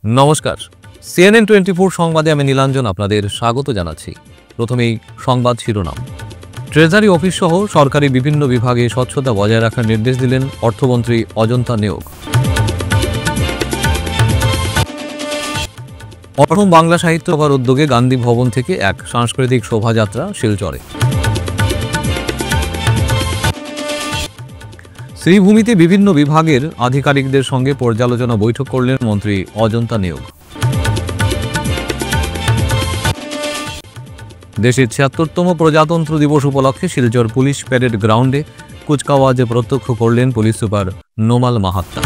নমস্কার, CNN24 সংবাদে আমি নীলাঞ্জন আপনাদের স্বাগত জানাচ্ছি। প্রথমেই সংবাদ শিরোনাম। ট্রেজারি অফিস সহ সরকারি বিভিন্ন বিভাগে স্বচ্ছতা বজায় রাখার নির্দেশ দিলেন অর্থমন্ত্রী অজন্তা নেওগ। অসম বাংলা সাহিত্য সভার উদ্যোগে গান্ধী ভবন থেকে এক সাংস্কৃতিক শোভাযাত্রা শিলচরে। শ্রীভূমিতে বিভিন্ন বিভাগের আধিকারিকদের সঙ্গে পর্যালোচনা বৈঠক করলেন মন্ত্রী অজন্তা নেওগ। দেশের ৭৬তম প্রজাতন্ত্র দিবস উপলক্ষে শিলচর পুলিশ প্যারেড গ্রাউন্ডে কুচকাওয়াজে প্রত্যক্ষ করলেন পুলিশ সুপার নোমাল মাহাত্তা।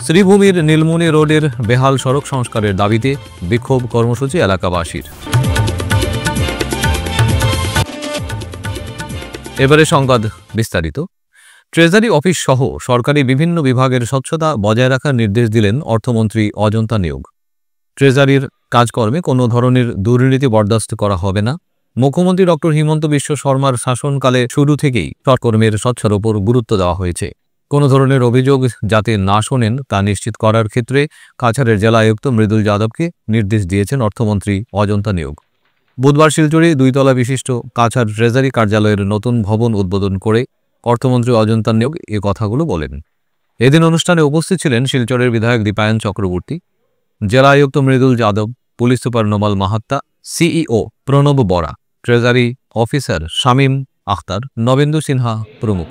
শ্রীভূমির নীলমণি রোডের বেহাল সড়ক সংস্কারের দাবিতে বিক্ষোভ কর্মসূচি এলাকাবাসীর। এবারে সংবাদ বিস্তারিত। ট্রেজারি অফিস সহ সরকারি বিভিন্ন বিভাগের স্বচ্ছতা বজায় রাখার নির্দেশ দিলেন অর্থমন্ত্রী অজন্তা নেওগ। ট্রেজারির কাজকর্মে কোনো ধরনের দুর্নীতি বরদাস্ত করা হবে না। মুখ্যমন্ত্রী ডক্টর হিমন্ত বিশ্ব শর্মার শাসনকালে শুরু থেকেই সরকর্মের স্বচ্ছতার উপর গুরুত্ব দেওয়া হয়েছে। কোনো ধরনের অভিযোগ যাতে না শোনেন তা নিশ্চিত করার ক্ষেত্রে কাছাড়ের জেলা আয়ুক্ত মৃদুল যাদবকে নির্দেশ দিয়েছেন অর্থমন্ত্রী অজন্তা নেওগ। বুধবার শিলচরে ২ তলা বিশিষ্ট কাছাড় ট্রেজারি কার্যালয়ের নতুন ভবন উদ্বোধন করে অর্থমন্ত্রী অজন্তা নেওগ এ কথাগুলো বলেন। এদিন অনুষ্ঠানে উপস্থিত ছিলেন শিলচরের বিধায়ক দীপায়ন চক্রবর্তী, জেলা আয়ুক্ত Mridul Yadav, police super Nomal Mahatta, CEO Pranab Bora, treasury officer Shamim Akhtar, Nabendu Sinha প্রমুখ।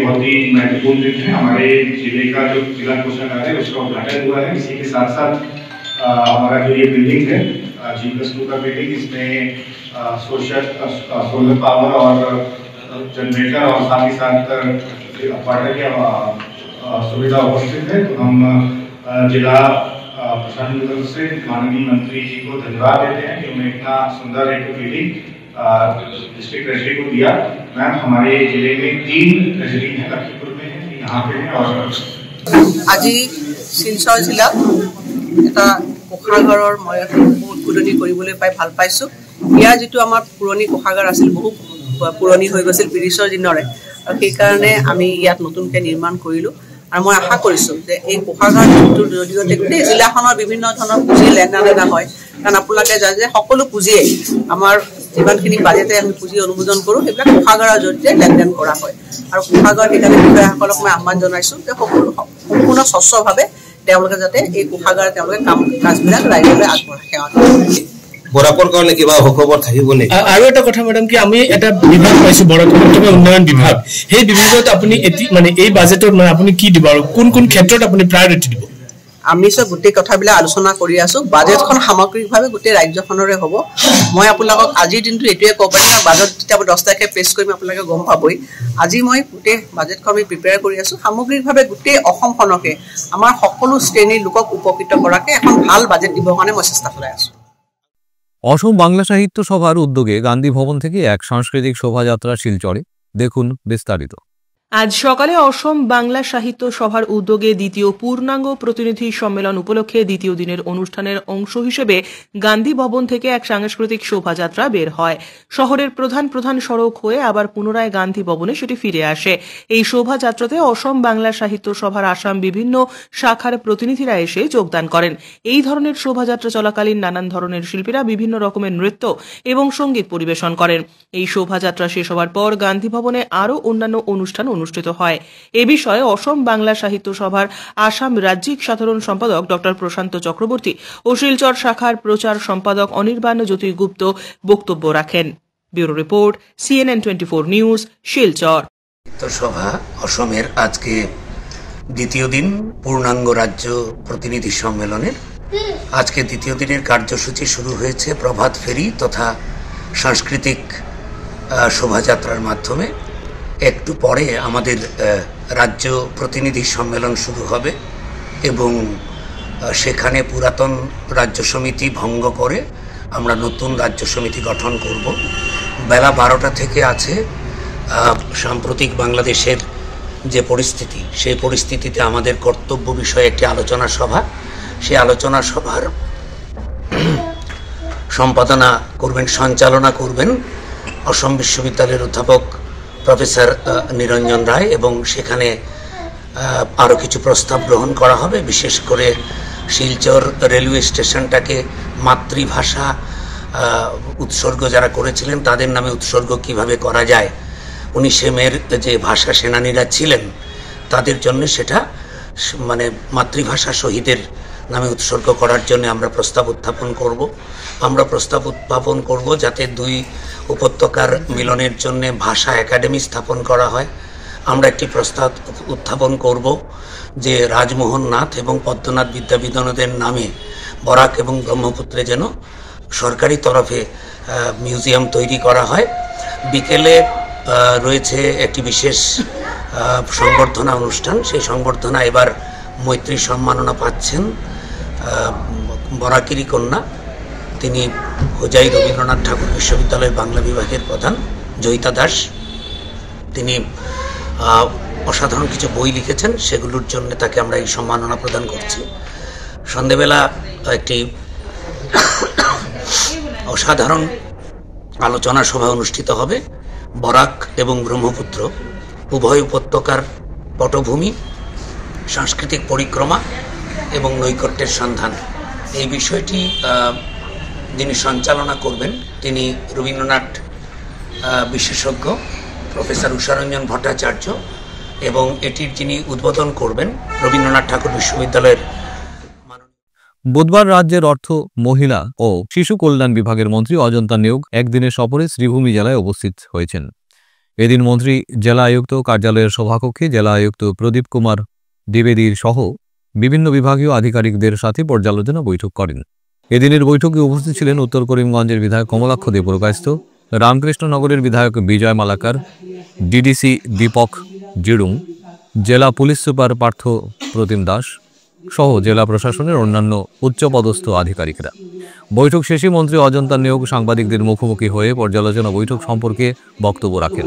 बहुत ही महत्वपूर्ण दिन है। हमारे जिले का जो जिला कोषागार है उसका उद्घाटन हुआ है। इसी के साथ साथ हमारा जो ये बिल्डिंग है G+2 का बिल्डिंग, इसमें सोलर पावर और जनरेटर और साथ ही साथ वाटर की सुविधा उपस्थित है। तो हम जिला प्रशासन की तरफ से माननीय मंत्री जी को धन्यवाद देते हैं कि उन्हें इतना सुंदर एक बिल्डिंग डिस्ट्रिक्ट ट्रेजरी को दिया। मैम, हमारे जिले में 3 ट्रेजरी हैं, लखीमपुर में है, यहाँ पे है। और आज शिलचर जिला এটা কোষাগাৰৰ মই উদ্বোধনী কৰিবলৈ পাই ভাল পাইছোঁ। ইয়াৰ যিটো আমাৰ পুৰণি কোষাগাৰ আছিল, বহু পুৰণি হৈ গৈছিল ব্ৰিটিছৰ দিনৰে, আৰু সেইকাৰণে আমি ইয়াত নতুনকৈ নিৰ্মাণ কৰিলোঁ। আৰু মই আশা কৰিছোঁ যে এই কোষাগাৰটোৰ জৰিয়তে গোটেই জিলাখনৰ বিভিন্ন ধৰণৰ পুঁজি লেনদেন হয়। কাৰণ আপোনালোকে জানে যে সকলো পুঁজিয়ে আমাৰ যিমানখিনি বাজেটে আমি পুঁজি অনুমোদন কৰোঁ সেইবিলাক কোষাগাৰৰ জৰিয়তে লেনদেন কৰা হয়। আৰু কোষাগাৰ সেইকাৰণে বিষয়াসকলক মই আহ্বান জনাইছোঁ যে সম্পূৰ্ণ স্বচ্ছভাৱে তেওঁলোকে যাতে এই কোষাগাৰ তেওঁলোকে কাজবিলাক ৰাইজলৈ আগবঢ়ায়। সেৱা বৰাকৰ কাৰণে কিবা খবৰ থাকিব নেকি? আৰু এটা কথা মেডাম, কি আমি এটা বিভাগ পাইছোঁ বৰাকৰ উন্নয়ন বিভাগ, সেই বিভাগত আপুনি মানে এই বাজেটত মানে আপুনি কি দিব আৰু কোন কোন ক্ষেত্ৰত আপুনি প্ৰায়ৰিটি দিব? আমি গোটেই কথাবিলাক আলোচনা কৰি আছোঁ। বাজেটখন সামগ্ৰিকভাৱে গোটেই ৰাজ্যখনৰে হ'ব। মই আপোনালোকক আজিৰ দিনটো এইটোৱে ক'ব পাৰিম, বাজেট যেতিয়া 10 তাৰিখে পেছ কৰিম আপোনালোকে গম পাবই। আজি মই গোটেই বাজেটখন আমি প্ৰিপেয়াৰ কৰি আছোঁ। সামগ্ৰিকভাৱে গোটেই অসমখনকে আমাৰ সকলো শ্ৰেণীৰ লোকক উপকৃত কৰাকৈ এখন ভাল বাজেট দিবৰ কাৰণে মই চেষ্টা চলাই আছোঁ। অসম বাংলা সাহিত্য সভার উদ্যোগে গান্ধী ভবন থেকে এক সাংস্কৃতিক শোভাযাত্রা শিলচরে। দেখুন বিস্তারিত। আজ সকালে অসম বাংলা সাহিত্য সভার উদ্যোগে দ্বিতীয় পূর্ণাঙ্গ প্রতিনিধি সম্মেলন উপলক্ষে দ্বিতীয় দিনের অনুষ্ঠানের অংশ হিসেবে গান্ধী ভবন থেকে এক সাংস্কৃতিক শোভাযাত্রা বের হয়। শহরের প্রধান প্রধান সড়ক হয়ে আবার পুনরায় গান্ধী ভবনে সেটি ফিরে আসে। এই শোভাযাত্রাতে অসম বাংলা সাহিত্য সভার আসাম বিভিন্ন শাখার প্রতিনিধিরা এসে যোগদান করেন। এই ধরনের শোভাযাত্রা চলাকালীন নানান ধরনের শিল্পীরা বিভিন্ন রকমের নৃত্য এবং সঙ্গীত পরিবেশন করেন। এই শোভাযাত্রা শেষ হওয়ার পর গান্ধী ভবনে আরও অন্যান্য অনুষ্ঠান অনুষ্ঠিত হয়। এ বিষয়ে অসম বাংলা সাহিত্য সভার আসাম রাজ্যিক সাধারণ সম্পাদক ডক্টর প্রশান্ত চক্রবর্তী ও শিলচর শাখার প্রচার সম্পাদক অনির্বাণ জ্যোতি গুপ্ত বক্তব্য রাখেন। Bureau report, CNN24 news, Silchar. সভা অসমের আজকে দ্বিতীয় দিন পূর্ণাঙ্গ রাজ্য প্রতিনিধি সম্মেলনের। আজকে দ্বিতীয় দিনের কার্যসূচি শুরু হয়েছে প্রভাত ফেরি তথা সাংস্কৃতিক শোভাযাত্রার মাধ্যমে। একটু পরে আমাদের রাজ্য প্রতিনিধি সম্মেলন শুরু হবে এবং সেখানে পুরাতন রাজ্য সমিতি ভঙ্গ করে আমরা নতুন রাজ্য সমিতি গঠন করব। বেলা 12টা থেকে আছে সাম্প্রতিক বাংলাদেশের যে পরিস্থিতি, সেই পরিস্থিতিতে আমাদের কর্তব্য বিষয়ে একটি আলোচনা সভা। সেই আলোচনা সভার সম্পাদনা করবেন, সঞ্চালনা করবেন অসম বিশ্ববিদ্যালয়ের অধ্যাপক প্রফেসর নিরঞ্জন রায় এবং সেখানে আরও কিছু প্রস্তাব গ্রহণ করা হবে। বিশেষ করে শিলচর রেলওয়ে স্টেশনটাকে মাতৃভাষা উৎসর্গ যারা করেছিলেন তাদের নামে উৎসর্গ কিভাবে করা যায়, 19শে মের যে ভাষা সেনানীরা ছিলেন তাদের জন্য সেটা মানে মাতৃভাষা শহীদের নামে উৎসর্গ করার জন্য আমরা প্রস্তাব উত্থাপন করব। আমরা প্রস্তাব উত্থাপন করব যাতে দুই উপত্যকার মিলনের জন্য ভাষা একাডেমি স্থাপন করা হয়। আমরা একটি প্রস্তাব উত্থাপন করব যে রাজমোহন নাথ এবং পদ্মনাথ বিদ্যাবিনোদের নামে বরাক এবং ব্রহ্মপুত্রে যেন সরকারি তরফে মিউজিয়াম তৈরি করা হয়। বিকেলে রয়েছে একটি বিশেষ সংবর্ধনা অনুষ্ঠান। সেই সংবর্ধনা এবার মৈত্রী সম্মাননা পাচ্ছেন বরাকেরই কন্যা, তিনি হোজাই রবীন্দ্রনাথ ঠাকুর বিশ্ববিদ্যালয়ের বাংলা বিভাগের প্রধান জয়িতা দাস। তিনি অসাধারণ কিছু বই লিখেছেন, সেগুলোর জন্য তাকে আমরা এই সম্মাননা প্রদান করছি। সন্ধেবেলা একটি অসাধারণ আলোচনা সভা অনুষ্ঠিত হবে। বরাক এবং ব্রহ্মপুত্র উভয় উপত্যকার পটভূমি, সাংস্কৃতিক পরিক্রমা এবং নৈকট্যের সন্ধান, এই বিষয়টি যিনি সঞ্চালনা করবেন তিনি রবীন্দ্রনাথ বিশেষজ্ঞ প্রফেসর উষারঞ্জন ভট্টাচার্য এবং এটির যিনি উদ্বোধন করবেন রবীন্দ্রনাথ ঠাকুর বিশ্ববিদ্যালয়ের। বুধবার রাজ্যের অর্থ, মহিলা ও শিশু কল্যাণ বিভাগের মন্ত্রী অজন্তা নিয়োগ একদিনের সফরে শ্রীভূমি জেলায় উপস্থিত হয়েছেন। এদিন মন্ত্রী জেলা আয়ুক্ত কার্যালয়ের সভাকক্ষে জেলা আয়ুক্ত প্রদীপ কুমার দ্বিবেদীর সহ বিভিন্ন বিভাগীয় আধিকারিকদের সাথে পর্যালোচনা বৈঠক করেন। এদিনের বৈঠকে উপস্থিত ছিলেন উত্তর করিমগঞ্জের বিধায়ক কমলাক্ষ দেবপ্রকাশ, রামকৃষ্ণনগরের বিধায়ক বিজয় মালাকার, ডিডিসি দীপক জিড়ুং, জেলা পুলিশ সুপার পার্থ প্রতিম দাস সহ জেলা প্রশাসনের অন্যান্য উচ্চপদস্থ আধিকারিকরা। বৈঠক শেষে মন্ত্রী অজন্তা নিয়োগ সাংবাদিকদের মুখোমুখি হয়ে পর্যালোচনা বৈঠক সম্পর্কে বক্তব্য রাখেন।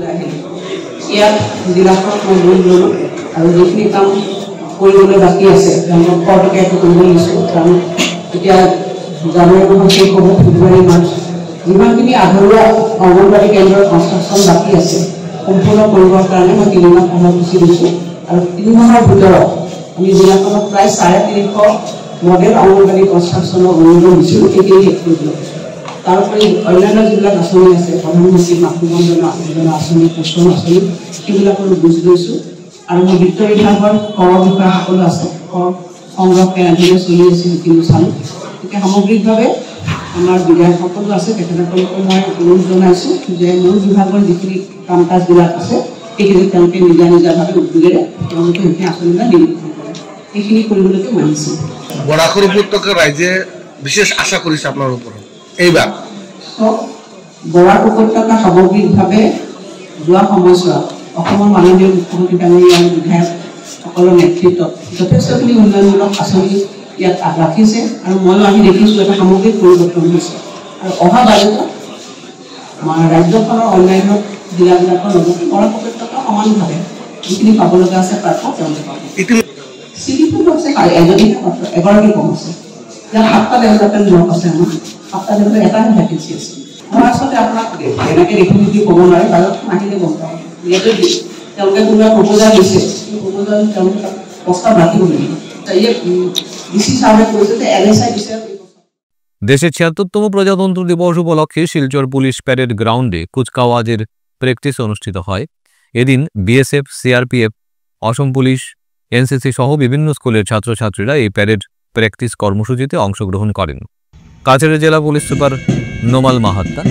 যিমানখিনি আধৰুৱা অংগনবাড়ী কেন্দ্ৰৰ কনষ্ট্ৰাকশ্যন বাকী আছে সম্পূৰ্ণ কৰিবৰ কাৰণে মই 3 মাহ সময়সূচী দিছোঁ আৰু 3 মাহৰ ভিতৰত আমি জিলাখনত প্ৰায় 350 মডেল অংগনবাড়ী কনষ্ট্ৰাকশ্যনৰ অনুৰোধ দিছোঁ। এইখিনি শেষ কৰিব। তাৰোপৰি অন্যান্য যিবিলাক আঁচনি আছে, প্ৰধানমন্ত্ৰী মাতৃবন্দনা আঁচনি, পোষণ আঁচনি, সেইবিলাকৰ বুজ লৈছোঁ। আৰু মোৰ বিত্ত বিভাগৰ কৰ বিষয়াসকলো আছে, কৰ সংগ্ৰহ কেনেদৰে চলি আছে সেইখিনি চালোঁ। গতিকে সামগ্ৰিকভাৱে আমাৰ বিধায়কসকলো আছে, তেখেতসকলকো মই অনুৰোধ জনাইছোঁ যে মোৰ বিভাগৰ যিখিনি কাম কাজবিলাক আছে সেইখিনি তেওঁলোকে নিজা নিজাভাৱে উদ্যোগেৰে তেওঁলোকে সেইখিনি আঁচনিবিলাক নিৰীক্ষণ কৰে, সেইখিনি কৰিবলৈকে মানিছোঁ। বৰাকৰ উপত্যকা ৰাইজে বিশেষ আশা কৰিছে আপোনাৰ ওপৰত এইবাৰ। বৰাক উপত্যকা সামগ্ৰিকভাৱে যোৱা সময়ছোৱাত অসমৰ মাননীয় মুখ্যমন্ত্ৰী ডাঙৰীয়া আৰু বিধায়কসকলৰ নেতৃত্বত যথেষ্টখিনি উন্নয়নমূলক আঁচনি ইয়াত ৰাখিছে আৰু ময়ো আমি দেখিছোঁ এটা সামগ্ৰিক পৰিৱৰ্তন হৈছে। আৰু অহা বাজেটত আমাৰ ৰাজ্যখনৰ অন্যান্য জিলাবিলাকৰ লগতে বৰাক উপত্যকা সমানভাৱে যিখিনি পাব লগা আছে প্ৰাপ্য তেওঁলোকে পাব। চিডিপি হৈছে এগৰাকী কম আছে, ইয়াত 7টা ডেভেলপমেণ্ট ব্লক আছে। আমাৰ 7টা ডেভেলপমেণ্ট এটাহে ভেকেঞ্চি আছে। মই আচলতে আপোনাক এনেকৈ দেখি দেখি ক'ব নোৱাৰে, বাজেটখন আহিলে গম পাওঁ। ইয়াতে তেওঁলোকে কোনোবা প্ৰপ'জাল দিছে, সেই প্ৰপ'জাল তেওঁলোকে প্ৰস্তাৱ রাখিব লাগিব। দেশের ৭৬তম প্রজাতন্ত্র দিবস উপলক্ষে শিলচর পুলিশ প্যারেড গ্রাউন্ডে কুচকাওয়াজের প্র্যাকটিস অনুষ্ঠিত হয়। এদিন বিএসএফ, সিআরপিএফ, অসম পুলিশ, এনসিসি সহ বিভিন্ন স্কুলের ছাত্রছাত্রীরা এই প্যারেড প্র্যাকটিস কর্মসূচিতে অংশগ্রহণ করেন। কাছাড়ের জেলা police super Nomal Mahatta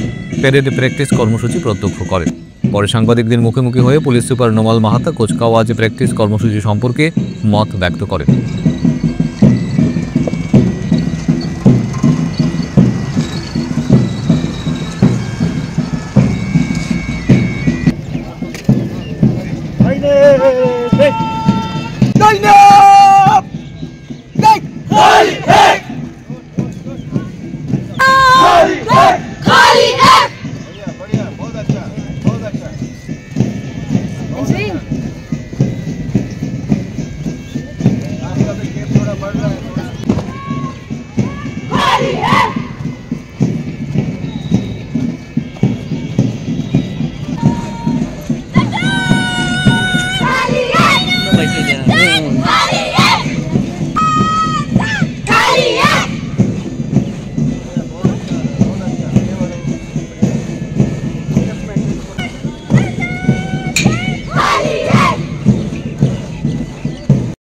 parade practice কর্মসূচি প্রত্যক্ষ করেন। পরে সাংবাদিকদের মুখোমুখি হয়ে police super Nomal Mahatta কুচকাওয়াজ practice কর্মসূচি সম্পর্কে মত ব্যক্ত করেন। Hey!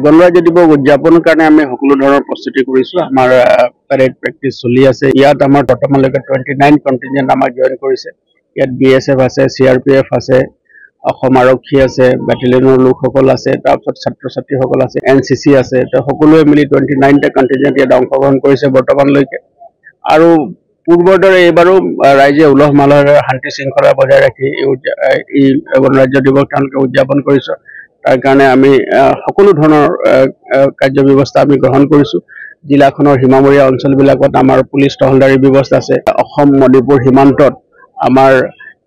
গণৰাজ্য দিৱস উদযাপনৰ কাৰণে আমি সকলো ধৰণৰ প্ৰস্তুতি কৰিছো। আমাৰ পেৰেড প্ৰেক্টিচ চলি আছে। ইয়াত আমাৰ বৰ্তমানলৈকে 29 কণ্টিনজেণ্ট আমাক জইন কৰিছে। ইয়াত BSF আছে, CRPF আছে, অসম আৰক্ষী আছে, বেটেলিয়নৰ লোকসকল আছে, তাৰপিছত ছাত্ৰ ছাত্ৰীসকল আছে, NCC আছে। তো সকলোৱে মিলি 29টা কণ্টিনজেণ্ট ইয়াত অংশগ্ৰহণ কৰিছে বৰ্তমানলৈকে। আৰু পূৰ্বৰ দৰে এইবাৰো ৰাইজে উলহ মালহেৰে শান্তি শৃংখলা বজাই ৰাখি এই গণৰাজ্য দিৱস তেওঁলোকে উদযাপন কৰিছে। তাৰ কাৰণে আমি সকলো ধৰণৰ কাৰ্য ব্যৱস্থা আমি গ্ৰহণ কৰিছো। জিলাখনৰ সীমামূৰীয়া অঞ্চলবিলাকত আমাৰ পুলিচ টহলদাৰী ব্যৱস্থা আছে। অসম মণিপুৰ সীমান্তত আমাৰ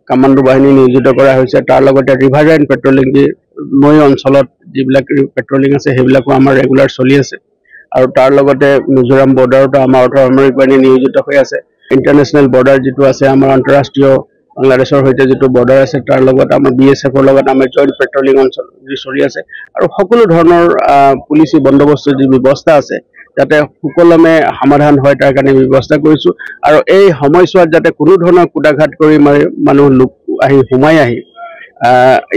কামাণ্ডো বাহিনী নিয়োজিত কৰা হৈছে। তাৰ লগতে ৰিভাৰ লাইন পেট্ৰলিং নৈ অঞ্চলত যিবিলাক পেট্ৰলিং আছে সেইবিলাকো আমাৰ ৰেগুলাৰ চলি আছে। আৰু তাৰ লগতে মিজোৰাম বৰ্ডাৰতো আমাৰ অৰ্ধসামৰিক বাহিনী নিয়োজিত হৈ আছে। ইণ্টাৰনেশ্যনেল বৰ্ডাৰ যিটো আছে, আমাৰ আন্তঃৰাষ্ট্ৰীয় বাংলাদেশৰ সৈতে যিটো বৰ্ডাৰ আছে, তাৰ লগত আমাৰ BSFৰ লগত আমাৰ জইণ্ট পেট্ৰলিং অঞ্চল চলি আছে। আৰু সকলো ধৰণৰ পুলিচি বন্দোবস্ত যি ব্যৱস্থা আছে যাতে সুকলমে সমাধান হয় তাৰ কাৰণে ব্যৱস্থা কৰিছো। আৰু এই সময়ছোৱাত যাতে কোনো ধৰণৰ কুটাঘাত কৰি মানুহ লোক আহি সোমাই আহি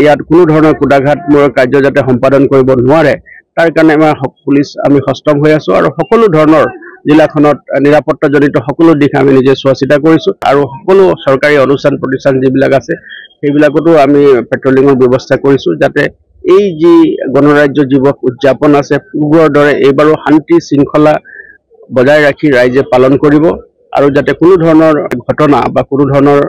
ইয়াত কোনো ধৰণৰ কুটাঘাতমূলক কাৰ্য যাতে সম্পাদন কৰিব নোৱাৰে তাৰ কাৰণে আমাৰ পুলিচ আমি সষ্টম হৈ আছো। আৰু সকলো ধৰণৰ জিলাখনত নিৰাপত্তাজনিত সকলো দিশ আমি নিজে চোৱা চিতা কৰিছো। আৰু সকলো চৰকাৰী অনুষ্ঠান প্ৰতিষ্ঠান যিবিলাক আছে সেইবিলাকতো আমি পেট্ৰলিঙৰ ব্যৱস্থা কৰিছো যাতে এই যি গণৰাজ্য দিৱস উদযাপন আছে পূৰ্বৰ দৰে এইবাৰো শান্তি শৃংখলা বজাই ৰাখি ৰাইজে পালন কৰিব। আৰু যাতে কোনো ধৰণৰ ঘটনা বা কোনো ধৰণৰ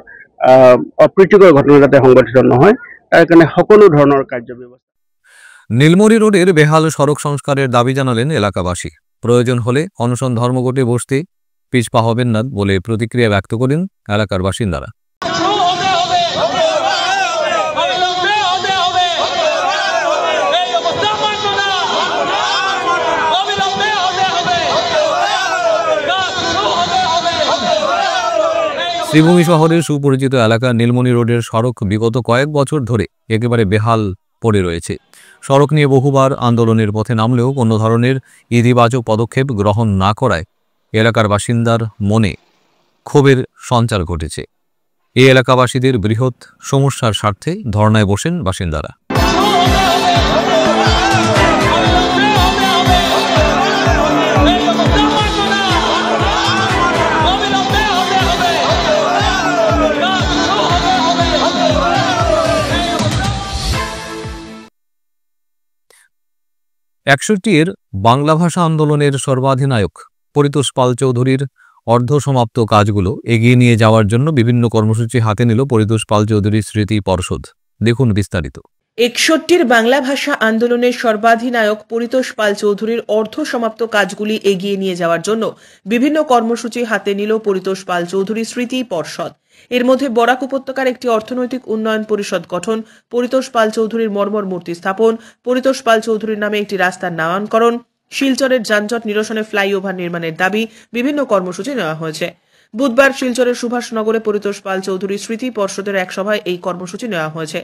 অপ্ৰীতিকৰ ঘটনা যাতে সংঘটিত নহয় তাৰ কাৰণে সকলো ধৰণৰ কাৰ্য ব্যৱস্থা। নীলমণি রোডের বেহাল সড়ক সংস্কারের দাবি জানালেন এলাকাবাসী। প্রয়োজন হলে অনশন ধর্মঘটে বসতে পিছপা হবেন না বলে প্রতিক্রিয়া ব্যক্ত করেন এলাকার বাসিন্দারা। শ্রীভূমি শহরের সুপরিচিত এলাকা নীলমণি রোডের সড়ক বিগত কয়েক বছর ধরে একেবারে বেহাল পড়ে রয়েছে। সড়ক নিয়ে বহুবার আন্দোলনের পথে নামলেও কোনো ধরনের ইতিবাচক পদক্ষেপ গ্রহণ না করায় এলাকার বাসিন্দার মনে ক্ষোভের সঞ্চার ঘটেছে। এই এলাকাবাসীদের বৃহৎ সমস্যার স্বার্থে ধর্নায় বসেন বাসিন্দারা। একষট্টির বাংলা ভাষা আন্দোলনের সর্বাধিনায়ক পরিতোষ পাল চৌধুরীর অর্ধসমাপ্ত কাজগুলো এগিয়ে নিয়ে যাওয়ার জন্য বিভিন্ন কর্মসূচি হাতে নিল পরিতোষ পাল চৌধুরী স্মৃতি পর্ষদ। দেখুন বিস্তারিত। 61 বাংলা ভাষা আন্দোলনের সর্বাধিনায়ক পরিতোষ পাল চৌধুরীর অর্ধসমাপ্ত কাজগুলি এগিয়ে নিয়ে যাওয়ার জন্য বিভিন্ন কর্মসূচি হাতে নিল পরিতোষ পাল চৌধুরী স্মৃতি পর্ষদ। এর মধ্যে বরাক উপত্যকার একটি অর্থনৈতিক উন্নয়ন পরিষদ গঠন, পরিতোষ পাল চৌধুরীর মর্মর মূর্তি স্থাপন, পরিতোষ পাল চৌধুরীর নামে একটি রাস্তার নামাকরণ, শিলচরের যানজট নিরসনে ফ্লাইওভার নির্মাণের দাবি বিভিন্ন কর্মসূচি নেওয়া হয়েছে। বুধবার শিলচরের সুভাষনগরে পরিতোষ পাল চৌধুরী স্মৃতি পর্ষদের এক সভায় এই কর্মসূচি নেওয়া হয়েছে।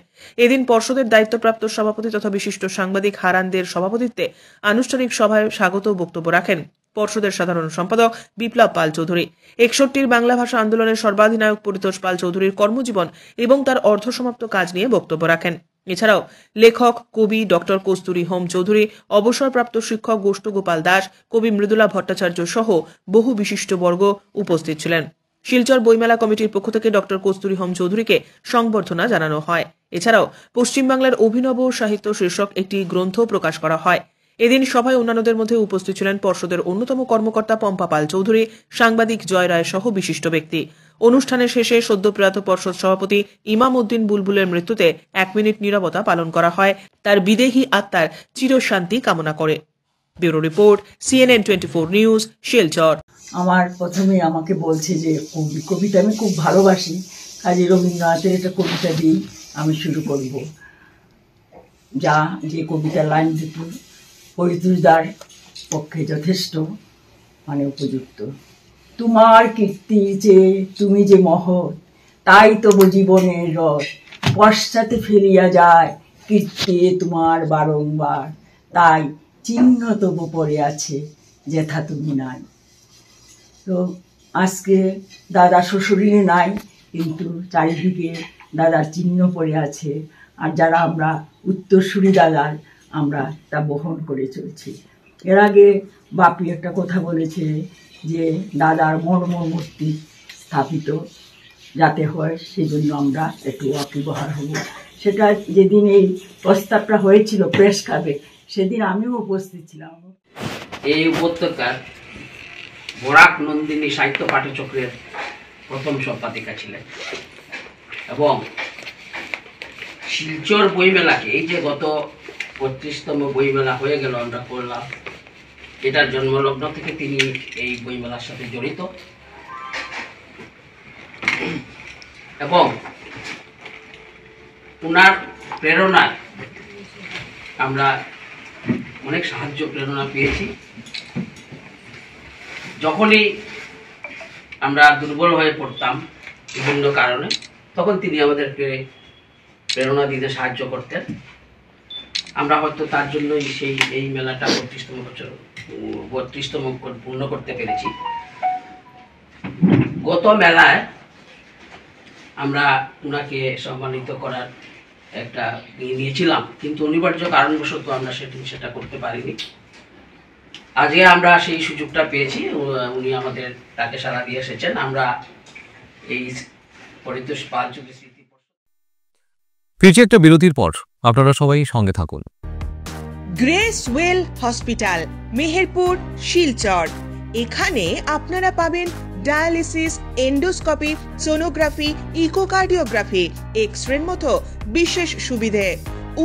এদিন পর্ষদের দায়িত্বপ্রাপ্ত সভাপতি তথা বিশিষ্ট সাংবাদিক হারানদের সভাপতিত্বে আনুষ্ঠানিক সভায় স্বাগত বক্তব্য রাখেন পর্ষদের সাধারণ সম্পাদক বিপ্লব পাল চৌধুরী। 61 বাংলা ভাষা আন্দোলনের সর্বাধিনায়ক পরিতোষ পাল চৌধুরীর কর্মজীবন এবং তার অর্ধসমাপ্ত কাজ নিয়ে বক্তব্য রাখেন। এছাড়াও লেখক কবি ডক্টর কস্তুরী হোম চৌধুরী, অবসরপ্রাপ্ত শিক্ষক গোষ্ঠ গোপাল দাস, কবি মৃদুলা ভট্টাচার্য সহ বহু বিশিষ্ট বর্গ উপস্থিত ছিলেন। শিলচর বইমেলা কমিটির পক্ষ থেকে ডক্টর কস্তুরী হোম চৌধুরীকে সংবর্ধনা জানানো হয়। এছাড়াও পশ্চিমবাংলার অভিনব সাহিত্য শীর্ষক একটি গ্রন্থ প্রকাশ করা হয়। এদিন সভায় অন্যান্যদের মধ্যে উপস্থিত ছিলেন পর্ষদের অন্যতম কর্মকর্তা পম্পা পাল চৌধুরী, সাংবাদিক জয় রায় সহ বিশিষ্ট ব্যক্তি। অনুষ্ঠানের শেষে সদ্যপ্রয়াত পর্ষদ সভাপতি ইমাম উদ্দিন বুলবুলের মৃত্যুতে 1 মিনিট নীরবতা পালন করা হয়, তার বিদেহী আত্মার চিরশান্তি কামনা করে। Bureau report, CNN 24 news, Silchar. আমার প্রথমে আমাকে বলছে যে কবিতা আমি খুব ভালোবাসি, কাজী রবীন্দ্রনাথের একটা কবিতা দিয়ে আমি শুরু করব। যে কবিতার লাইন দুটো পরিতোষদার পক্ষে যথেষ্ট উপযুক্ত। তোমার কীর্তির চেয়ে তুমি যে মহৎ, তাই তবু জীবনের রথ পশ্চাতে ফেলিয়া যায় কীর্তি তোমার বারংবার, তাই চিহ্ন তবু পড়ে আছে যেথা তুমি নাই। তো আজকে দাদা শ্বশুরিনে নাই, কিন্তু চারিদিকে দাদার চিহ্ন পড়ে আছে। আর যারা আমরা উত্তরসূরি দাদার, আমরা তা বহন করে চলছি। এর আগে বাপি একটা কথা বলেছে যে দাদার মর্মর মূর্তি স্থাপিত যাতে হয়, সেজন্য আমরা একটু অপব্যবহার হব। সেটা যেদিন এই প্রস্তাবটা হয়েছিল প্রেস ক্লাবে, সেদিন আমিও উপস্থিত ছিলাম। এই উপত্যকার বরাক নন্দিনী সাহিত্য পাঠচক্রের প্রথম সম্পাদিকা ছিলেন এবং শিলচর বইমেলাকে, এই যে গত 35তম বইমেলা হয়ে গেল আমরা করলাম, এটার জন্মলগ্ন থেকে তিনি এই বইমেলার সাথে জড়িত এবং ওনার প্রেরণায় আমরা অনেক সাহায্য প্রেরণা পেয়েছি। যখনই আমরা দুর্বল হয়ে পড়তাম বিভিন্ন কারণে, তখন তিনি আমাদেরকে প্রেরণা দিতে সাহায্য করতেন। আমরা হয়তো তার জন্যই এই মেলাটা 32তম পূর্ণ করতে পেরেছি। গত মেলায় আমরা ওনাকে সম্মানিত করার একটা নিয়েছিলাম, কিন্তু অনিবার্য কারণবশত আমরা সেটা করতে পারিনি। আজকে আমরা সেই সুযোগটা পেয়েছি, উনি আমাদের তাকে সাড়া দিয়ে এসেছেন। আমরা এই পরিতোষ পাল যুগী স্মৃতি ফিরছি একটা বিরতির পর, আপনারা সবাই সঙ্গে থাকুন। Grace well hospital, Meherpur, Silchar. এখানে আপনারা পাবেন ডায়ালিসিস, এন্ডোস্কোপি, সোনোগ্রাফি, ইকোকার্ডিওগ্রাফি, এক্সরের মতো বিশেষ সুবিধে।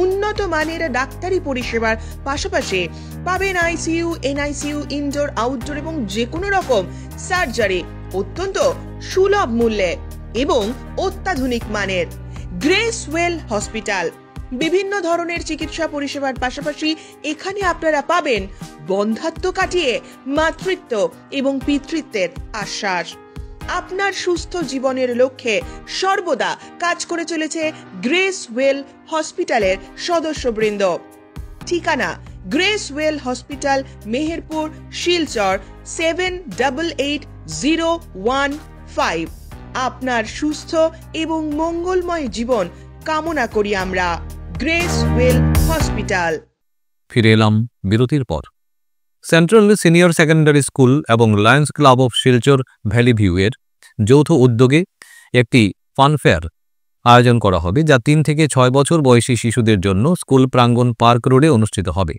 উন্নত মানের ডাক্তারি পরিষেবার পাশাপাশি পাবেন আইসিইউ, এনআইসিইউ, ইনডোর, আউটডোর এবং যে কোনো রকম সার্জারি অত্যন্ত সুলভ মূল্যে এবং অত্যাধুনিক মানের। গ্রেস ওয়েল হসপিটাল বিভিন্ন ধরনের চিকিৎসা পরিষেবার পাশাপাশি এখানে আপনারা পাবেন বন্ধাত্ব কাটিয়ে মাতৃত্ব এবং পিতৃত্বের আশ্বাস। আপনার সুস্থ জীবনের লক্ষ্যে সর্বদা কাজ করে চলেছে গ্রেস ওয়েল হসপিটালের সদস্যবৃন্দ। ঠিকানা grace well hospital, Meherpur, Silchar 788015। আপনার সুস্থ এবং মঙ্গলময় জীবন কামনা করি আমরা। Grace well hospital. ফিরে এলাম বিরতির পর। সেন্ট্রাল সিনিয়র সেকেন্ডারি স্কুল এবং Lions Club of Silchar Valley view এর যৌথ উদ্যোগে একটি ফানফেয়ার আয়োজন করা হবে, যা 3 থেকে 6 বছর বয়সী শিশুদের জন্য স্কুল প্রাঙ্গণ পার্ক রোডে অনুষ্ঠিত হবে।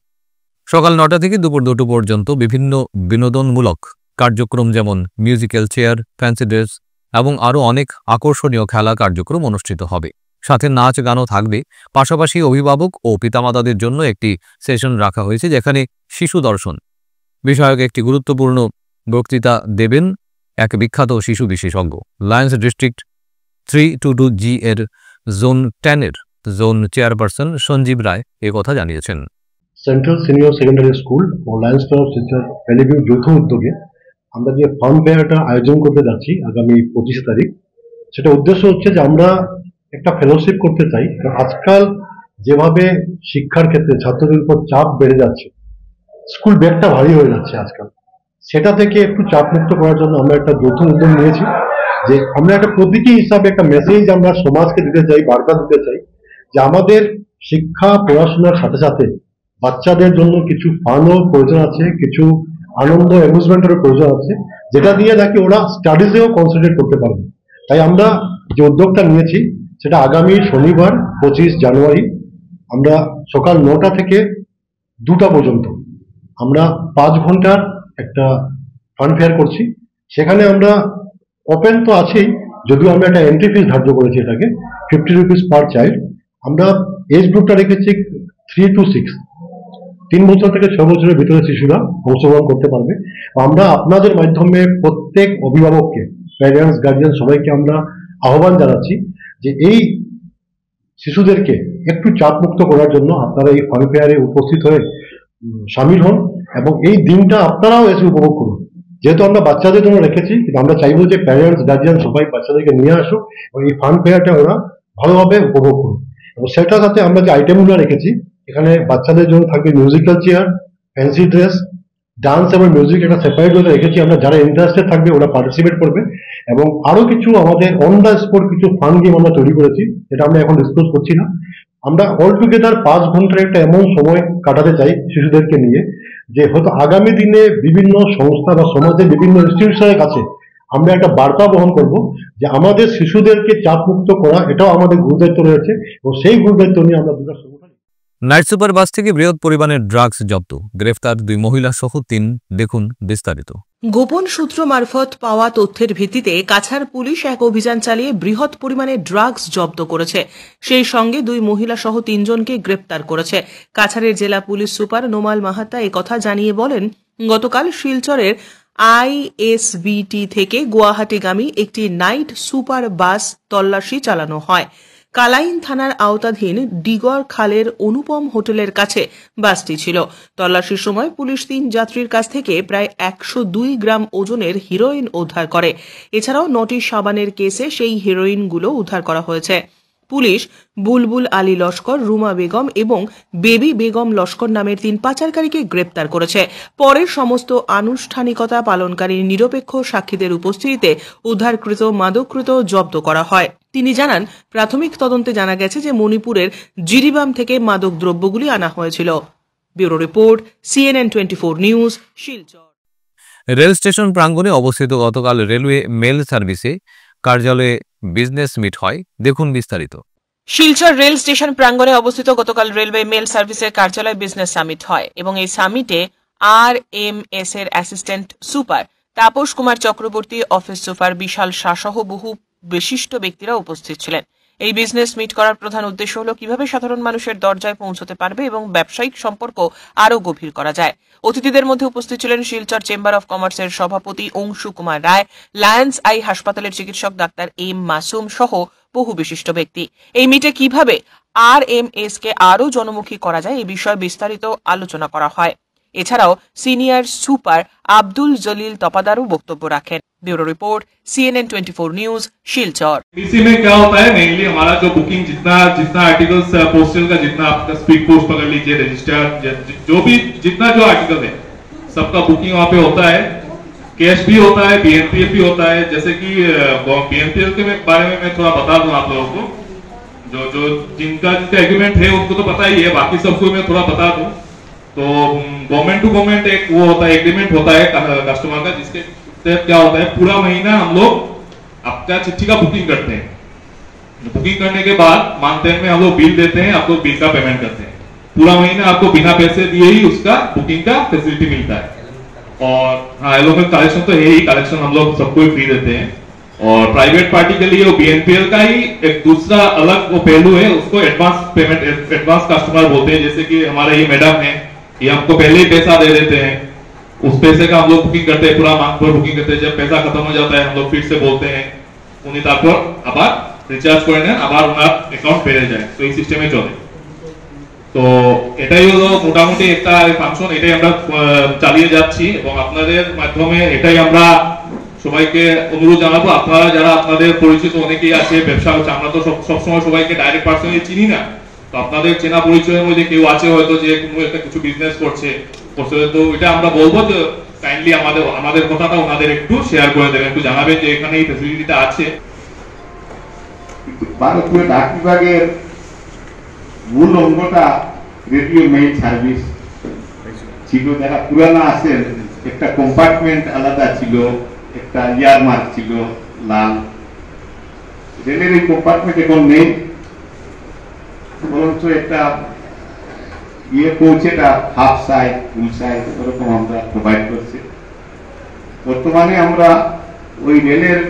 সকাল 9টা থেকে দুপুর 2টো পর্যন্ত বিভিন্ন বিনোদনমূলক কার্যক্রম যেমন মিউজিক্যাল চেয়ার, ফ্যান্সি ড্রেস এবং আরও অনেক আকর্ষণীয় খেলা কার্যক্রম অনুষ্ঠিত হবে। সাথে নাচ গানও থাকবে। পাশাপাশি অভিভাবক ও পিতামাতাদের জন্য একটি সেশন রাখা হয়েছে, যেখানে শিশু দর্শন বিষয়ক একটি গুরুত্বপূর্ণ বক্তৃতা দেবেন এক বিখ্যাত শিশু বিশেষজ্ঞ। লায়ন্স ডিস্ট্রিক্ট 322G এর জোন 10 এর জোন চেয়ারপারসন সঞ্জীব রায় কথা জানিয়েছেন। সেন্ট্রাল সিনিয়র সেকেন্ডারি স্কুল ও Lions Club of Silchar Valley View যৌথ উদ্যোগে আমরা যে ফান ফেয়ারটা আয়োজন করতে যাচ্ছি আগামী 25 তারিখ, সেটা উদ্দেশ্য হচ্ছে যে আমরা একটা ফেলোশিপ করতে চাই। আজকাল যেভাবে শিক্ষার ক্ষেত্রে ছাত্রদের উপর চাপ বেড়ে যাচ্ছে, স্কুল ব্যাগটা ভারী হয়ে যাচ্ছে আজকাল, সেটা থেকে একটু চাপ মুক্ত করার জন্য আমরা একটা যৌথ উদ্যোগ নিয়েছি যে আমরা একটা প্রতীকী হিসাবে একটা মেসেজ আমরা সমাজকে দিতে চাই, বার্তা দিতে চাই যে আমাদের শিক্ষা পড়াশোনার সাথে সাথে বাচ্চাদের জন্য কিছু ফানও প্রয়োজন আছে, কিছু আনন্দ অ্যামিউজমেন্টেরও প্রয়োজন আছে, যেটা দিয়ে নাকি ওরা স্টাডিজেও কনসেন্ট্রেট করতে পারবে। তাই আমরা যে উদ্যোগটা নিয়েছি সেটা আগামী শনিবার 25 জানুয়ারি আমরা সকাল 9টা থেকে 2টা পর্যন্ত আমরা 5 ঘন্টার একটা ফান ফেয়ার করছি। সেখানে আমরা ওপেন তো আছেই, যদিও আমরা একটা এন্ট্রি ফিস ধার্য করেছি, এটাকে 50 রুপিস পার চাইল্ড। আমরা এজ গ্রুপটা রেখেছি 3 to 6, 3 বছর থেকে 6 বছরের ভিতরে শিশুরা অংশগ্রহণ করতে পারবে। আমরা আপনাদের মাধ্যমে প্রত্যেক অভিভাবককে, প্যারেন্টস, গার্জিয়ান সবাইকে আমরা আহ্বান জানাচ্ছি যে এই শিশুদেরকে একটু চাপ মুক্ত করার জন্য আপনারা এই ফান ফেয়ারে উপস্থিত হয়ে সামিল হন এবং এই দিনটা আপনারাও এসে উপভোগ করুন। যেহেতু আমরা বাচ্চাদের জন্য রেখেছি, কিন্তু আমরা চাইবো যে প্যারেন্টস, গার্জিয়ান সবাই বাচ্চাদেরকে নিয়ে আসুক এবং এই ফান ফেয়ারটা ওরা ভালোভাবে উপভোগ করুন। এবং সেটার সাথে আমরা যে আইটেমগুলো রেখেছি, এখানে বাচ্চাদের জন্য থাকবে musical chair, fancy dress, dance এবং মিউজিক একটা সেপারেট ভাবে রেখেছি। আমরা যারা ইন্টারেস্টেড থাকবে ওরা পার্টিসিপেট করবে এবং আরো কিছু আমাদের অন দ্য স্পট কিছু ফান গেম আমরা তৈরি করেছি, যেটা আমরা এখন ডিসক্লোজ করছি না। আমরা অল টুগেদার 5 ঘন্টার একটা এমন সময় কাটাতে চাই শিশুদেরকে নিয়ে, যে হয়তো আগামী দিনে বিভিন্ন সংস্থা বা সমাজের বিভিন্ন ইনস্টিটিউশনের কাছে আমরা একটা বার্তা বহন করব যে আমাদের শিশুদেরকে চাপ মুক্ত করা এটাও আমাদের গুরুদায়িত্ব রয়েছে, এবং সেই গুরুদায়িত্ব নিয়ে আমরা দুটো নাইট সুপার বাস থেকে বৃহৎ পরিমাণের ড্রাগস জব্দ, গ্রেফতার 2 মহিলা সহ 3। দেখুন বিস্তারিত। গোপন সূত্র মারফত পাওয়া তথ্যের ভিত্তিতে কাছাড় পুলিশ এক অভিযান চালিয়ে বৃহৎ পরিমাণে ড্রাগস জব্দ করেছে। সেই সঙ্গে 2 মহিলা সহ 3 জনকে গ্রেপ্তার করেছে। কাছাড়ের জেলা পুলিশ সুপার নোমাল মাহাতা একথা জানিয়ে বলেন, গতকাল শিলচরের ISBT থেকে গুয়াহাটিগামী একটি নাইট সুপার বাস তল্লাশি চালানো হয়। কালাইন থানার আওতাধীন ডিগর খালের অনুপম হোটেলের কাছে বাসটি ছিল। তল্লাশির সময় পুলিশ 3 যাত্রীর কাছ থেকে প্রায় 102 গ্রাম ওজনের হিরোইন উদ্ধার করে। এছাড়াও 9টি সাবানের কেসে সেই হিরোইনগুলো উদ্ধার করা হয়েছে। পুলিশ বুলবুল আলী লস্কর, রুমা বেগম এবং বেবি বেগম লস্কর নামের 3 পাচারকারীকে গ্রেপ্তার করেছে। পরে সমস্ত আনুষ্ঠানিকতা পালনকারী নিরপেক্ষ সাক্ষীদের উপস্থিতিতে উদ্ধারকৃত মাদককৃত জব্দ করা হয়। তিনি জানান, প্রাথমিক তদন্তে জানা গেছে যে মণিপুরের জিরিবাম থেকে মাদক দ্রব্যগুলি আনা হয়েছিল। Bureau report, CNN 24 news, Silchar. Rail station প্রাঙ্গণে অবস্থিত গতকাল রেলওয়ে মেল সার্ভিসে কার্যালয়ে বিজনেস মিট হয়। দেখুন বিস্তারিত। শিলচর রেল স্টেশন প্রাঙ্গণে অবস্থিত গতকাল রেলওয়ে মেল সার্ভিসের কার্যালয়ে বিজনেস সামিট হয় এবং এই সামিটে RMS এর assistant super Tapas Kumar Chakraborty, office super Bishal Shah সহ বহু বিশিষ্ট ব্যক্তিরা উপস্থিত ছিলেন। এই বিজনেস মিট করার প্রধান উদ্দেশ্য হল কিভাবে সাধারণ মানুষের দরজায় পৌঁছতে পারবে এবং ব্যবসায়িক সম্পর্ক আরও গভীর করা যায়। অতিথিদের মধ্যে উপস্থিত ছিলেন শিলচর চেম্বার অফ কমার্সের সভাপতি অংশু কুমার রায়, লায়ন্স আই হাসপাতালের চিকিৎসক ডাক্তার M মাসুম সহ বহু বিশিষ্ট ব্যক্তি। এই মিটে কিভাবে RMS কে আরও জনমুখী করা যায় এই বিষয়ে বিস্তারিত আলোচনা করা হয়। এছাড়াও সিনিয়র সুপার আব্দুল জলিল তপাদারও বক্তব্য রাখেন। Bureau report, CNN 24 news, Silchar. BC में क्या होता है, मेनली हमारा जो बुकिंग जितना आर्टिकल्स पोस्टल का जितना आपका स्पीड पोस्ट पकड़ लीजिए, रजिस्टर जो भी जितना जो आर्टिकल है सबका बुकिंग वहाँ पे होता है। कैश भी होता है, BNPL भी होता है। जैसे कि BNPL के बारे में मैं थोड़ा बता दूं आप लोगों को, जो जिनका एग्रीमेंट है उनको तो पता ही है, बाकी सबको मैं थोड़ा बता दूं। तो गवर्नमेंट टू गवर्नमेंट एक वो होता है, एग्रीमेंट होता है कस्टमर का, जिसके क्या होता है पूरा महीना हम लोग आपका चिट्ठी का बुकिंग करते हैं। बुकिंग करने के बाद मानदेन में हम लोग बिल देते हैं, आप लोग बिल का पेमेंट करते हैं। पूरा महीना आपको बिना पैसे दिए ही उसका बुकिंग का फैसिलिटी मिलता है। और हाँ, एलोमेंट कलेक्शन तो है ही, कलेक्शन हम लोग सबको फ्री देते हैं। और प्राइवेट पार्टी के लिए वो BNPL का ही एक दूसरा अलग वो पहलू है, उसको एडवांस पेमेंट, एडवांस कस्टमर बोलते हैं। जैसे कि हमारे ये मैडम है, ये हमको पहले ही पैसा दे देते हैं, उस पैसे का हम लोग बुकिंग करते हैं, पूरा मंथ पर बुकिंग करते हैं। जब पैसा खत्म हो जाता है हम लोग फिर से बोलते हैं उन्हीं तारपर আবার রিচার্জ করে নেন, আবার ওনার অ্যাকাউন্ট পেয়ে যায়। তো এই সিস্টেমে চলে। তো এটাই হলো মোটামুটি একটা ফাংশন, এটাই আমরা চালিয়ে যাচ্ছি এবং আপনাদের মাধ্যমে এটাই আমরা সবাইকে অনুরোধ জানাবো। আপনারা যারা আপনাদের পরিচিত অনেকেই আছে, ব্যবসা হচ্ছে, আমরা তো সবসময় সবাইকে ডাইরেক্ট পার্সোনালি চিনি না। তো আপনাদের চেনা পরিচয়ের মধ্যে কেউ আছে হয়তো যে কোনো একটা কিছু বিজনেস করছে, তো এটা আমরা বলবো যে কাইন্ডলি আমাদের কথাটা ওনাদের একটু শেয়ার করে দেবেন, একটু জানাবেন যে এখানে এই ফ্যাসিলিটিটা আছে। ভারতীয় ডাক বিভাগের মূল অঙ্গটা রেডিও মেইল সার্ভিস ছিল। যারা পুরানা আছেন, একটা কম্পার্টমেন্ট আলাদা ছিল, একটা ইয়ারমার্ক ছিল লাল। রেলের এই কম্পার্টমেন্ট এখন নেই, বরঞ্চ একটা পৌঁছেটা হাফ সাইড, ফুল সাইড এরকম আমরা প্রোভাইড করছি। বর্তমানে আমরা ওই রেলের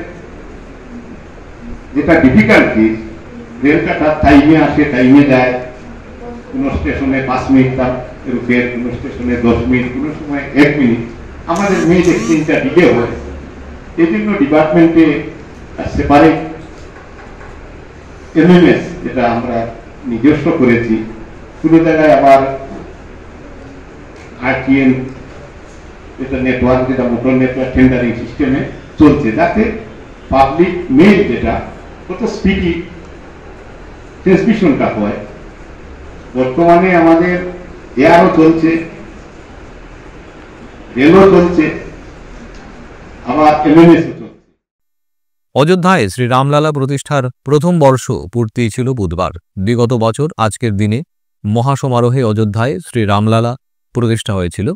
যেটা ডিফিকাল্টি, রেলটা তার টাইমে আসে, টাইমে যায়। কোন স্টেশনে 5 মিনিট তার ফের, কোন স্টেশনে 10 মিনিট, কোন সময় 1 মিনিট। আমাদের মেইল এক্সচেঞ্জটা ডিলে হয়। এই জন্য ডিপার্টমেন্টে সেপারেট MMS যেটা আমরা নিজস্ব করেছি, কোনো জায়গায় আবার RTN যেটা নেটওয়ার্ক, যেটা মোটর নেটওয়ার্ক টেন্ডারিং সিস্টেমে চলছে, যাতে পাবলিক মেইল যেটা কত স্পিডি ট্রান্সমিশনটা হয়। বর্তমানে আমাদের এয়ারও চলছে, রেলও চলছে, আবার MMS অযোধ্যায় শ্রী রামলালা প্রতিষ্ঠার প্রথম বর্ষ পূর্তি ছিল বুধবার। বিগত বছর আজকের দিনে মহাসমারোহে অযোধ্যায় শ্রী রামলালা প্রতিষ্ঠা হয়েছিল।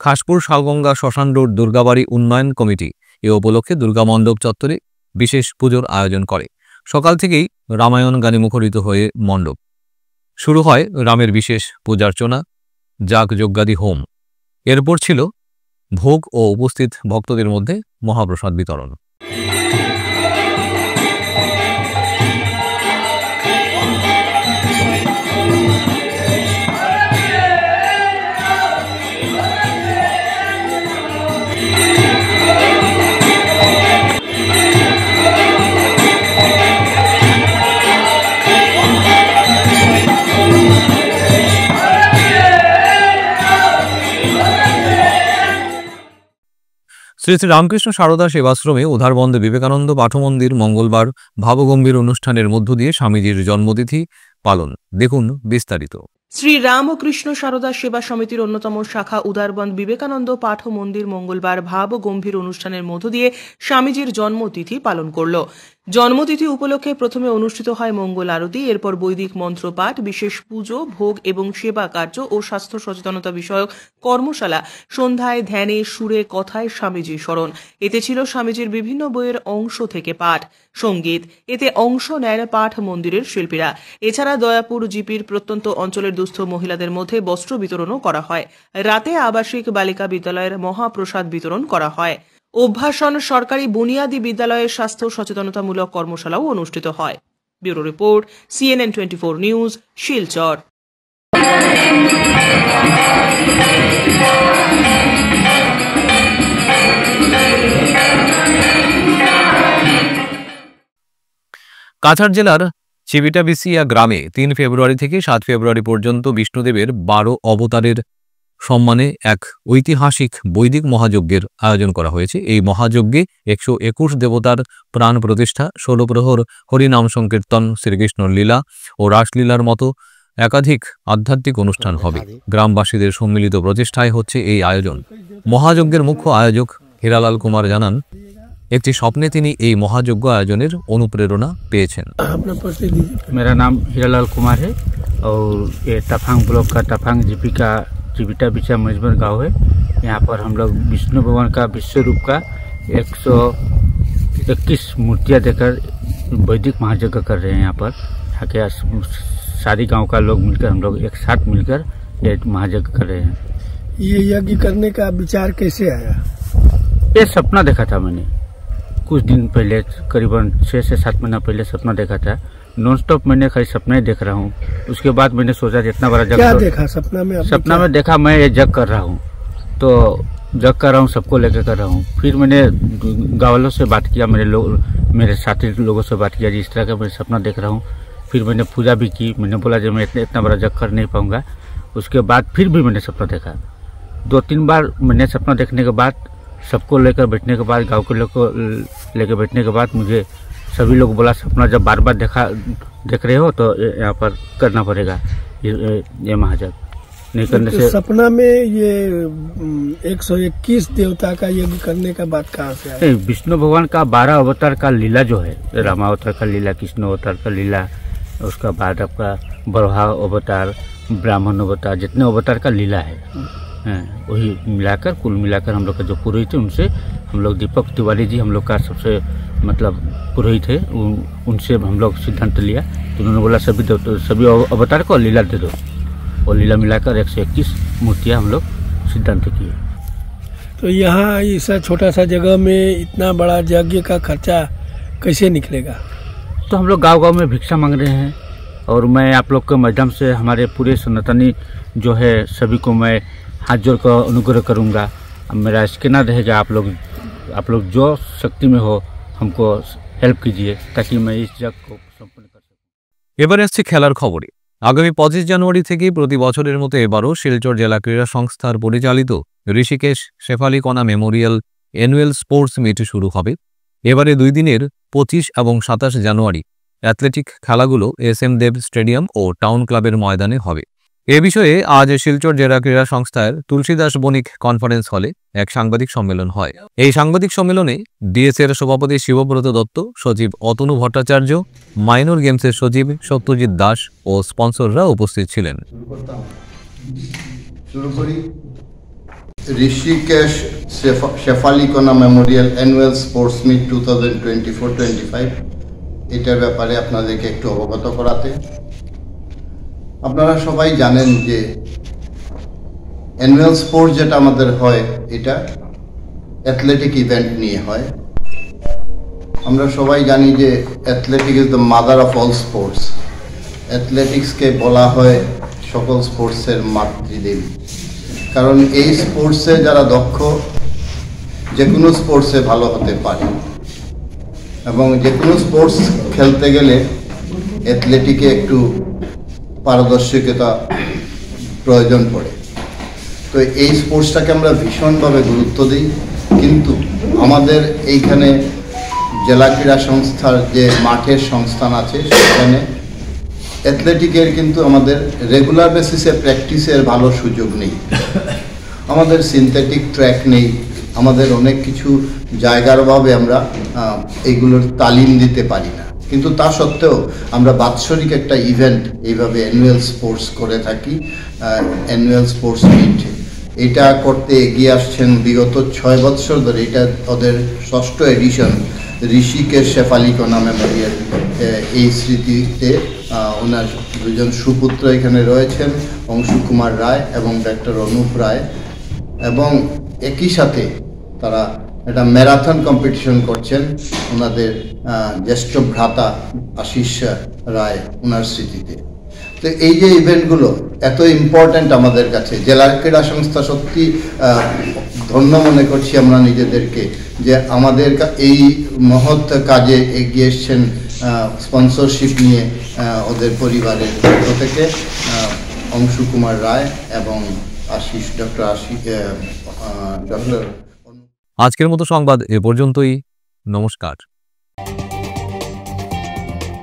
খাসপুর শালগঙ্গা শ্মশান রোড দুর্গাবাড়ি উন্নয়ন কমিটি এ উপলক্ষে দুর্গা মণ্ডপ চত্বরে বিশেষ পুজোর আয়োজন করে। সকাল থেকেই রামায়ণ গানে মুখরিত হয়ে মণ্ডপ। শুরু হয় রামের বিশেষ পূজার্চনা, যাগযজ্ঞাদি হোম। এরপর ছিল ভোগ ও উপস্থিত ভক্তদের মধ্যে মহাপ্রসাদ বিতরণ। শ্রী শ্রী রামকৃষ্ণ সারদা সেবাশ্রমে উধারবন্দ বিবেকানন্দ পাঠমন্দির মঙ্গলবার ভাবগম্ভীর অনুষ্ঠানের মধ্য দিয়ে স্বামীজির জন্মতিথি পালন। দেখুন বিস্তারিত। শ্রী রামকৃষ্ণ সারদা সেবা সমিতির অন্যতম শাখা উদারবন্দ বিবেকানন্দ পাঠ মন্দির মঙ্গলবার ভাব গম্ভীর অনুষ্ঠানের মধ্য দিয়ে স্বামীজির জন্মতিথি পালন করল। জন্মতিথি উপলক্ষে প্রথমে অনুষ্ঠিত হয় মঙ্গল আরতি, এরপর বৈদিক মন্ত্রপাঠ, বিশেষ পুজো, ভোগ এবং সেবা কার্য ও স্বাস্থ্য সচেতনতা বিষয়ক কর্মশালা। সন্ধ্যায় ধ্যানে, সুরে, কথায় স্বামীজি স্মরণ। এতে ছিল স্বামীজির বিভিন্ন বইয়ের অংশ থেকে পাঠ, সঙ্গীত। এতে অংশ নেন পাঠ মন্দিরের শিল্পীরা। এছাড়া দয়াপুর জিপির প্রত্যন্ত অঞ্চলের দুস্থ মহিলাদের মধ্যে বস্ত্র বিতরণও করা হয়। রাতে আবাসিক বালিকা বিদ্যালয়ের মহাপ্রসাদ বিতরণ করা হয়। অভ্যাসন সরকারি বুনিয়াদী বিদ্যালয়ের স্বাস্থ্য সচেতনতামূলক কর্মশালাও অনুষ্ঠিত হয়। Bureau report, CNN 24 news, Silchar. Cachar জেলার চিবিটাবিসিয়া গ্রামে 3 ফেব্রুয়ারি থেকে 7 ফেব্রুয়ারি পর্যন্ত বিষ্ণুদেবের 12 অবতারের সম্মানে এক ঐতিহাসিক বৈদিক মহাযজ্ঞের আয়োজন করা হয়েছে। এই মহাযজ্ঞে 121 দেবতার প্রাণ প্রতিষ্ঠা, 16 প্রহর হরিনাম সংকীর্তন, শ্রীকৃষ্ণ লীলা ও রাসলীলার মতো একাধিক আধ্যাত্মিক অনুষ্ঠান হবে। গ্রামবাসীদের সম্মিলিত প্রচেষ্টায় হচ্ছে এই আয়োজন। মহাযজ্ঞের মুখ্য আয়োজক হীরালাল কুমার জানান, একটি স্বপ্নে তিনি এই মহাযজ্ঞ আয়োজনের অনুপ্রেরণা পেয়েছেন। मेरा नाम हीरालाल कुमार है और ये तफांग ब्लॉक का तफांग जीपी का चिबिटा बिचा मजबर गांव है। यहाँ पर हम लोग विष्णु भगवान का विश्व रूप का 121 मूर्तियाँ देकर वैदिक महायज्ञ कर रहे हैं। यहाँ पर यहाँ के सारी गांव का लोग मिलकर हम लोग एक साथ मिलकर ये महायज्ञ कर रहे हैं। ये यज्ञ करने का विचार कैसे आया? ये सपना देखा था मैंने कुछ दिन पहले, करीबन 6 से 7 महीना पहले सपना देखा था। नॉन स्टॉप मैंने खाली सपना ही देख रहा हूँ। उसके बाद मैंने सोचा इतना बड़ा जग, क्या देखा सपना में? सपना में देखा मैं ये जग कर रहा हूँ, तो जग कर रहा हूँ, सबको लेकर कर रहा हूँ। फिर मैंने गाँव वालों से बात किया, मेरे साथी लोगों से बात किया, जिस तरह का मैं सपना देख रहा हूँ। फिर मैंने पूजा भी की। मैंने बोला जब मैं इतना बड़ा जग कर नहीं पाऊंगा। उसके बाद फिर भी मैंने सपना देखा। 2-3 बार मैंने सपना देखने के बाद, सबको लेकर बैठने के बाद, गांव के लोग को लेकर बैठने के बाद, मुझे सभी लोग बोला सपना जब बार बार देख रहे हो तो यहाँ पर करना पड़ेगा ये महायज्ञ। नहीं करने से सपना में ये 121 देवता का यज्ञ करने का बात कहाँ से आया? विष्णु भगवान का 12 अवतार का लीला जो है, रामावतार का लीला, कृष्ण अवतार का लीला, उसका बाद आपका बरहा अवतार, ब्राह्मण अवतार, जितने अवतार का लीला है वही मिलाकर, कुल मिलाकर हम लोग का जो पुरोहित है उनसे, हम लोग दीपक तिवारी जी हम लोग का सबसे मतलब पुरोहित है, उनसे हम लोग सिद्धांत लिया। तो उन्होंने बोला सभी अवतार को लीला दे दो, और लीला मिलाकर 121 मूर्तियाँ हम लोग सिद्धांत किए। तो यहाँ ऐसा छोटा सा जगह में इतना बड़ा यज्ञ का खर्चा कैसे निकलेगा? तो हम लोग गाँव-गाँव में भिक्षा मांग रहे हैं, और मैं आप लोग के माध्यम से हमारे पूरे सनातनी जो है सभी को मैं हाथ जोड़ कर अनुग्रह करूँगा। मेरा कहना रहेगा, आप लोग जो शक्ति में हो हमको हेल्प कीजिए ताकि मैं इस जग को संपन्न कर सकूं। এবারে আসছে খেলার খবরে। আগামী 25 জানুয়ারি থেকে প্রতি বছরের মতো এবারও শিলচর জেলা ক্রীড়া সংস্থার পরিচালিত Hrishikesh Shefalikana memorial annual sports meet শুরু হবে। এবারে 2 দিনের 25 এবং 27 জানুয়ারি অ্যাথলেটিক খেলাগুলো SM দেব স্টেডিয়াম ও টাউন ক্লাবের ময়দানে হবে। এ বিষয়ে আজ শিলচর জেলা ক্রীড়া সংস্থার তুলসীদাস বণিক কনফারেন্স হলে এক সাংবাদিক সম্মেলন হয়। এই সাংবাদিক সম্মেলনে ডিএসএর সভাপতি শিবব্রত দত্ত, সচিব অতনু ভট্টাচার্য, মাইনর গেমসের সচিব সত্যজিৎ দাস ও স্পন্সররা উপস্থিত ছিলেন। শুরু করি। Hrishikesh Shefalikana memorial annual sports meet 2024-25 এটার ব্যাপারে আপনাদেরকে একটু অবগত করাতে। আপনারা সবাই জানেন যে অ্যানুয়াল স্পোর্টস যেটা আমাদের হয় এটা অ্যাথলেটিক ইভেন্ট নিয়ে হয়। আমরা সবাই জানি যে athletic is the mother of all sports. অ্যাথলেটিক্সকে বলা হয় সকল স্পোর্টসের মাতৃদেবী, কারণ এই স্পোর্টসে যারা দক্ষ যে কোনো স্পোর্টসে ভালো হতে পারে, এবং যে কোনো স্পোর্টস খেলতে গেলে অ্যাথলেটিকে একটু পারদর্শিকতা প্রয়োজন পড়ে। তো এই স্পোর্টসটাকে আমরা ভীষণভাবে গুরুত্ব দিই, কিন্তু আমাদের এইখানে জেলা ক্রীড়া সংস্থার যে মাঠের সংস্থান আছে সেখানে অ্যাথলেটিকের কিন্তু আমাদের রেগুলার বেসিসে প্র্যাকটিসের ভালো সুযোগ নেই। আমাদের সিনথেটিক ট্র্যাক নেই, আমাদের অনেক কিছু জায়গার অভাবে আমরা এইগুলোর তালিম দিতে পারি না। কিন্তু তা সত্ত্বেও আমরা বাৎসরিক একটা ইভেন্ট এইভাবে অ্যানুয়াল স্পোর্টস করে থাকি, অ্যানুয়াল স্পোর্টস মিট। এটা করতে এগিয়ে আসছেন বিগত 6 বছর ধরে। এটা ওদের 6ষ্ঠ এডিশন। ঋষিকেশ শেফালিকোনা মেমোরিয়াল এই স্মৃতিতে ওনার দুজন সুপুত্র এখানে রয়েছেন, অংশু কুমার রায় এবং ডক্টর অনুপ রায়, এবং একই সাথে তারা একটা ম্যারাথন কম্পিটিশন করছেন ওনাদের জ্যেষ্ঠ ভ্রাতা আশিস রায় ওনার স্মৃতিতে। তো এই যে ইভেন্টগুলো এত ইম্পর্ট্যান্ট আমাদের কাছে, জেলা ক্রীড়া সংস্থা সত্যি ধন্য মনে করছি আমরা নিজেদেরকে যে আমাদের এই মহৎ কাজে এগিয়ে এসছেন স্পন্সরশিপ নিয়ে ওদের পরিবারের পক্ষ থেকে অংশু কুমার রায় এবং ডক্টর আশিস। আজকের মতো সংবাদ এ পর্যন্তই। নমস্কার।